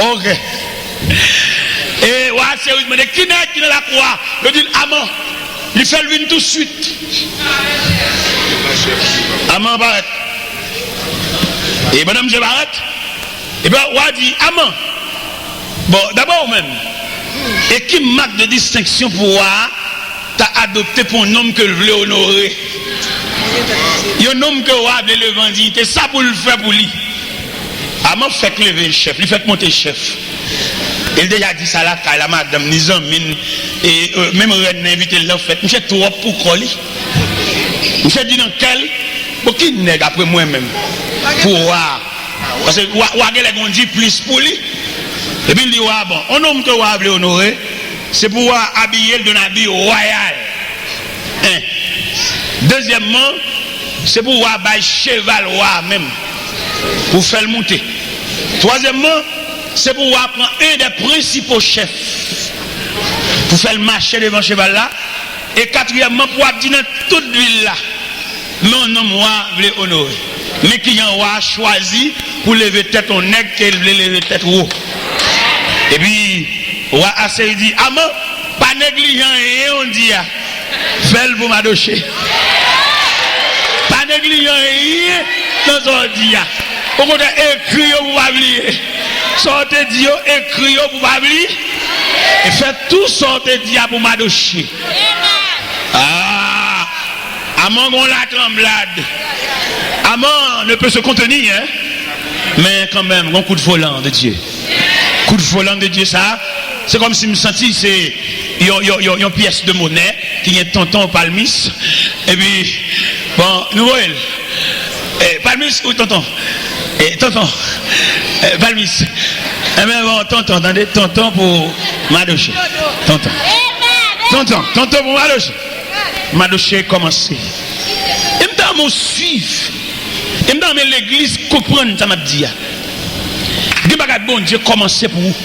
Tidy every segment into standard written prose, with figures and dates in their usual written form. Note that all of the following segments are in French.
Ok. Et ouais, sérieusement, qui n'est la croix? Je dis Amant. Il fait le tout de suite. Amant Barrett. Et madame je Barrett. Et bien, on dit Amant. Bon, d'abord même. Et qui marque de distinction pour moi, t'as adopté pour un homme que je voulais honorer. Il y a un homme que vous avez le vendu. C'est ça pour le faire pour lui. Amant fait lever le chef. Il fait monter le chef. Il déjà dit ça là, la madame Nizamine, et même Reine invité l'a fait. Je trop pour coller. Je dis dans quel, pour qui nègre après moi-même. Pour voir. Parce que vous dit plus pour lui. Et puis il dit, bon, un homme que vous avez honoré, c'est pour habiller d'un habit royal. Deuxièmement, c'est pour avoir cheval roi même. Pour faire le monter. Troisièmement, c'est pour prendre un des principaux chefs pour faire le marché devant cheval là. Et quatrièmement, pour dire dans toute ville là, non, moi, je veux honorer. Mais qui a choisi pour lever tête au nègre qu'il veut lever tête haut. Et puis, on a assez dit, Amant, pas négligent et on dit, fais-le pour m'adocher. Pas négligent et dans son dit, au côté écrit pour m'oublier. Sortez Dieu, écrit pour m'oublier. Et faites tout sortez Dieu pour m'adocher. Ah, Amant, on la tremblade. Amant ne peut se contenir, hein? Mais quand même, un coup de volant de Dieu. Coup de volant de Dieu, ça, c'est comme si je me sentis, c'est une pièce de monnaie qui est tonton Palmis. Et puis, bon, nous voyons. Palmis ou tonton? Tonton, Palmis. Eh bien, bon, tonton, attendez, tonton pour Madoché. Tonton pour Madoché. Madoché commencé. Et maintenant, je suivre. Et maintenant, l'église comprendre ça m'a dit. Des bagages bon Dieu commencé pour vous.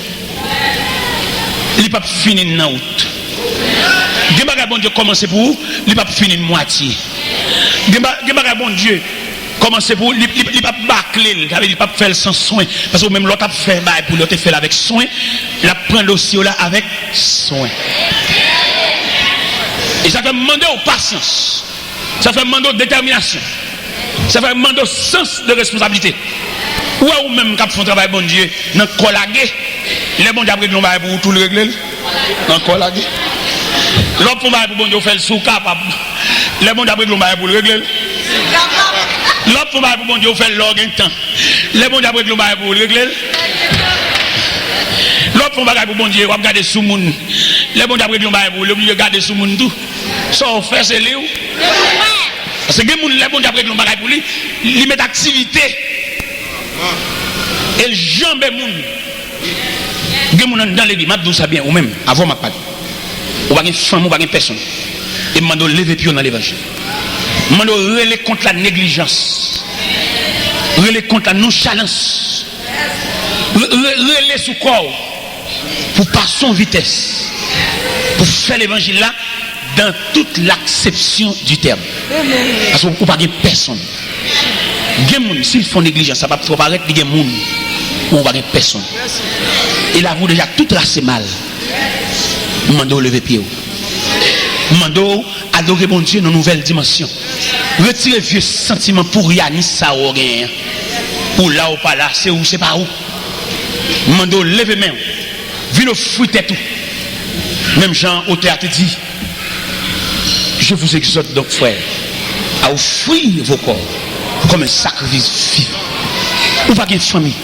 Il n'est pas fini dans août. Des bagages bon Dieu commencé pour vous. Il n'est pas fini de moitié. Des bagages bon Dieu commencé pour vous. Il n'est pas bâclé. Il n'est pas faire sans soin. Parce que même l'autre a fait pour l'autre fait avec soin. Il a pris l'ossio là avec soin. Et ça fait demander aux patience. Ça fait demander aux détermination. Ça fait demander au sens de responsabilité. Ou même quand font travail bon Dieu, dans collagé, les bons dieux après nous pour tout le régler. Dans collagé. L'autre pour bon Dieu faire le sous capable. Les bons dieux après nous pour le régler. L'autre pour bon Dieu faire l'orgue un temps. Les bons dieux après nous pour le régler. L'autre pour bon Dieu va garder sous moun. Les bons dieux après nous pour le garder sous moun tout. Ça on fait c'est lui. Parce que les bons dieux après nous pour lui, il met activité. Et le jambe moun dans l'église, m'a dit ça bien ou même avant ma part. Ou pas une femme ou pas une personne. Et m'a dit lever pied dans l'évangile. M'a dit relayer contre la négligence. Relayer contre la nonchalance. Relayer sous corps pour passer en vitesse. Pour faire l'évangile là dans toute l'acception du terme. Parce que vous pas de personne. S'ils font négligence, ça va pas paraître qu'il y a des gens où on va avoir personne. Et là, vous déjà tout tracé mal. Mando lever pied. Mando adorer bon Dieu dans une nouvelle dimension. Retirez vieux sentiments pour Yanis ça ou rien. Ou là ou pas là, c'est où, c'est pas où. Mando lever main. Vino fruiter tout. Même Jean au théâtre dit, je vous exhorte donc frère à offrir vos corps comme un sacrifice vivant. Ou pas une famille.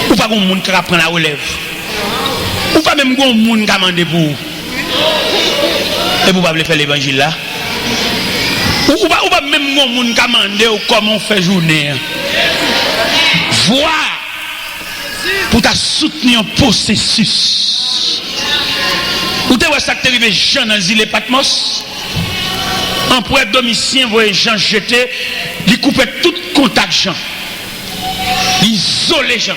Ou pas un monde qui prend la relève. Ou pas même un monde qui a demandé pour vous. Et vous ne pouvez pas faire l'évangile là. Ou pas même un monde qui a demandé comment on fait journée. Voir pour ta soutenir un processus. Ou tu vois ça qui est arrivé Jean dans l'île Patmos. En prêtre Domitien, voyez Jean jeter, il coupait tout contact Jean. Il isolait Jean.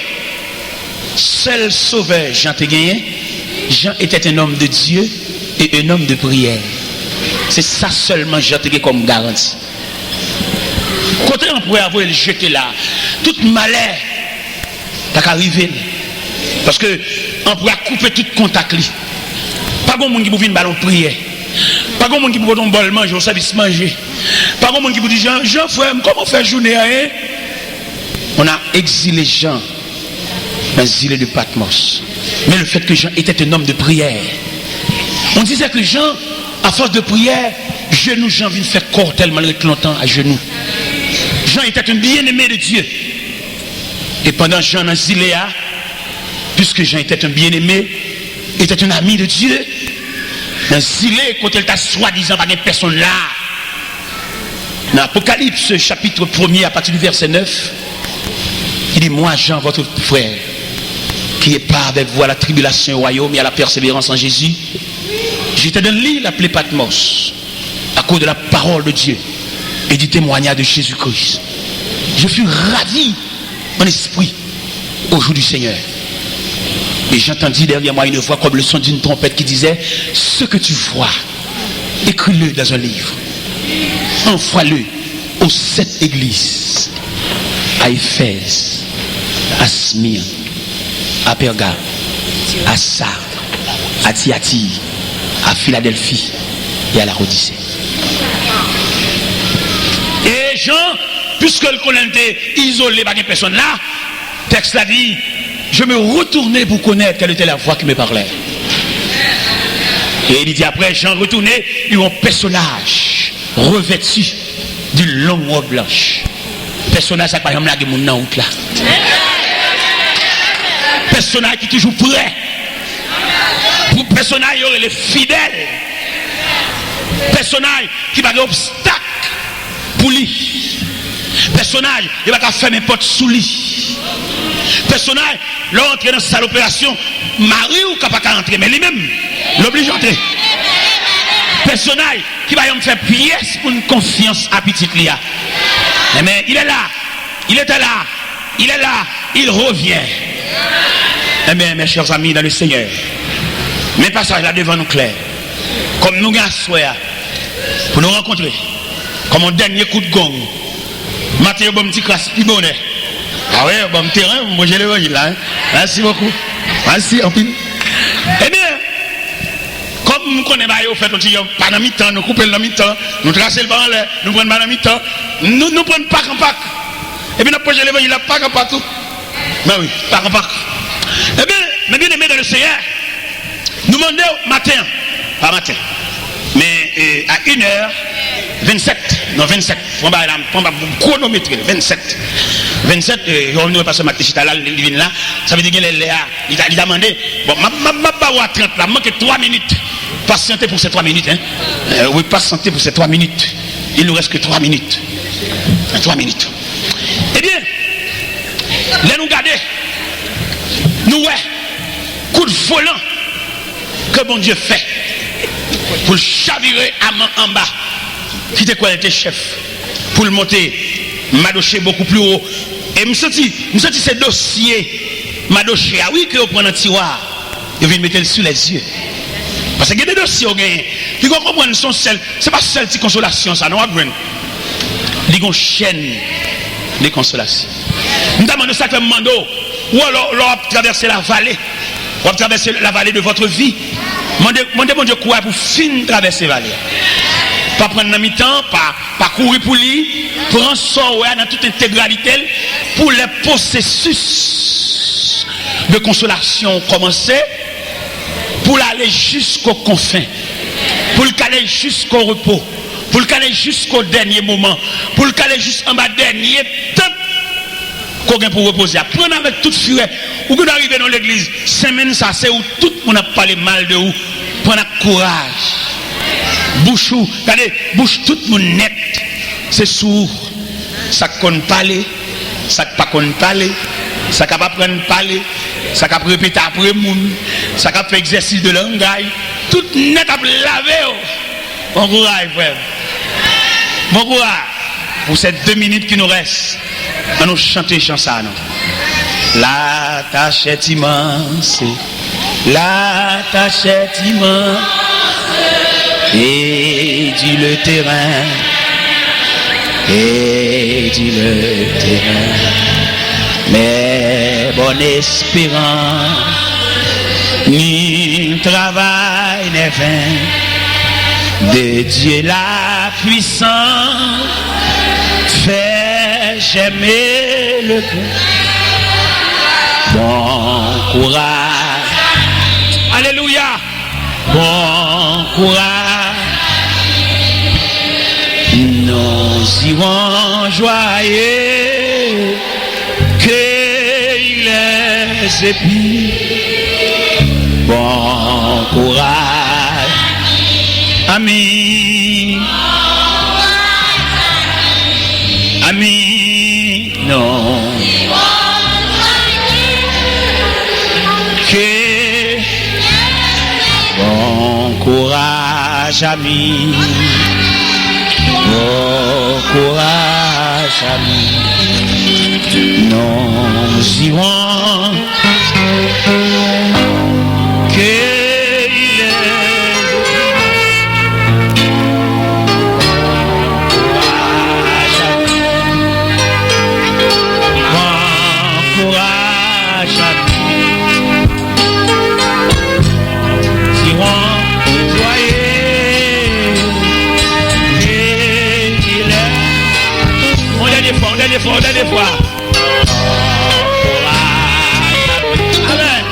Seul sauveur Jean te gagné. Jean était un homme de Dieu et un homme de prière. C'est ça seulement Jean te gagné comme garantie. Côté on pourrait avoir le jeter là, tout malheur t'as qu'à arriver. Parce que on pourrait couper tout contact. Pas de monde qui peut venir ballon prier. Pas de monde qui peut tomber bol manger au service manger. Pas de monde qui peut dire Jean frère, comment faire journée hein? On a exilé Jean, exilé de Patmos. Mais le fait que Jean était un homme de prière. On disait que Jean, à force de prière, genoux Jean vient faire corps tellement longtemps à genoux. Jean était un bien-aimé de Dieu. Et pendant Jean dans Ziléa, puisque Jean était un bien-aimé, était un ami de Dieu, dans Zilé, quand il t'a soi-disant pas de personne là, dans Apocalypse chapitre 1er à partir du verset 9, il dit, moi Jean, votre frère, qui est pas avec vous à la tribulation au royaume et à la persévérance en Jésus, j'étais dans l'île appelée Patmos, à cause de la parole de Dieu et du témoignage de Jésus-Christ. Je fus ravi en esprit au jour du Seigneur. Et j'entendis derrière moi une voix comme le son d'une trompette qui disait, ce que tu vois, écris-le dans un livre. Envoie-le aux 7 églises, à Éphèse, à Smyrne, à Pergame, à Sardes, à Thyatire, à Philadelphie et à la Laodicée. Et Jean, puisque le colon était isolé par des personnes là, le texte l'a dit, je me retournais pour connaître quelle était la voix qui me parlait. Et il dit après, Jean retournait, il y a un personnage revêtu d'une longue robe blanche. Personnage, ça par exemple là, de mon route là. Personnage qui est toujours prêt. Pour personnage, il y aurait les fidèles. Personnage qui va avoir obstacle pour lui. Personnage, il va faire mes portes sous lui. Personnage, l'entrée dans cette opération, Marie ou capable d'entrer, mais lui-même, l'oblige d'entrer. Personnage qui va me faire pièce pour une confiance à petite Lia. Mais il est là, il était là, il est là, il revient. Eh bien, mes chers amis dans le Seigneur, mes passages là devant nous clairs, comme nous gagnons pour nous rencontrer, comme un dernier coup de gong. Mathieu, bon petit classe, petit bonnet. Ah ouais, bon terrain, moi j'ai l'évangile là. Hein? Merci beaucoup. Merci, en pile. Eh bien, comme nous connaissons, nous faisons pas dans mi-temps, nous coupons dans mi-temps, nous traçons le banc là, nous prenons dans mi-temps, nous prenons pack en pack. Et puis nous prenons l'évangile là, pack en partout. Ben oui, pack en pack. Eh bien, mes bien-aimés dans le Seigneur, nous demandons matin, pas matin, mais à 1h27, non 27, on va chronométrer, 27. 27, on ne va pas se mettre là, là, ça veut dire qu'il a demandé, bon, ma pas 30 là, manque 3 minutes. Patientez pour ces 3 minutes, hein. Oui, patientez pour ces 3 minutes. Il nous reste que 3 minutes. 3 minutes. Eh bien, là nous garder, nous ouais, coup de volant que bon Dieu fait pour le chavirer à main en bas. Qui était quoi, était chef, pour le monter, madocher beaucoup plus haut. Et je me senti ces dossiers, madocher, ah oui, que vous prenez un tiroir, et vous mettez sur les yeux. Parce qu'il y a des dossiers au gain, qui comprennent son seul, c'est pas seul petite consolation, ça, non, il y a une chaîne de consolation. Nous demandons ça comme mando, ou alors, on traverser la vallée, on traverser la vallée de votre vie. Demandez mon Dieu quoi pour finir traverser la vallée. Pas prendre un mi-temps, pas courir pour lui, prendre ça dans toute intégralité pour les processus de consolation commencer, pour aller jusqu'au confin, pour aller jusqu'au repos, pour aller jusqu'au dernier moment, pour aller jusqu'en bas dernier temps qu'on a pour reposer. Prenez avec toute fureur, ou quand vous arrivez dans l'église, 5 minutes, ça c'est où tout le monde a parlé mal de vous. Prenez courage. Bouche ou, regardez, bouche tout le monde net, c'est sourd. Ça compte parler, ça pas compte parler, ça ne pas prendre parler, ça ne peut répéter après moun, ça peut faire exercice de langage, tout net à laver. Bon courage, frère. Bon courage. Pour ces 2 minutes qui nous restent, on nous chanter chanson. La tâche est immense, la tâche est immense. Et du le terrain et dit le terrain. Mais bon espérant, ni travail n'est vain, de Dieu la puissance, fait j'aimer le cœur. Bon courage, alléluia, bon courage, nous irons joyeux, cueillir les épis. Bon courage, amis, amis, non. Bon courage, amis. Bon courage, amis. Nous irons cueillir dernière fois. Amen.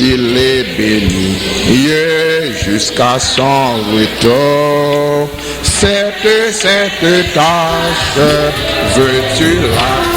Il est béni jusqu'à son retour. Cette tâche, veux-tu la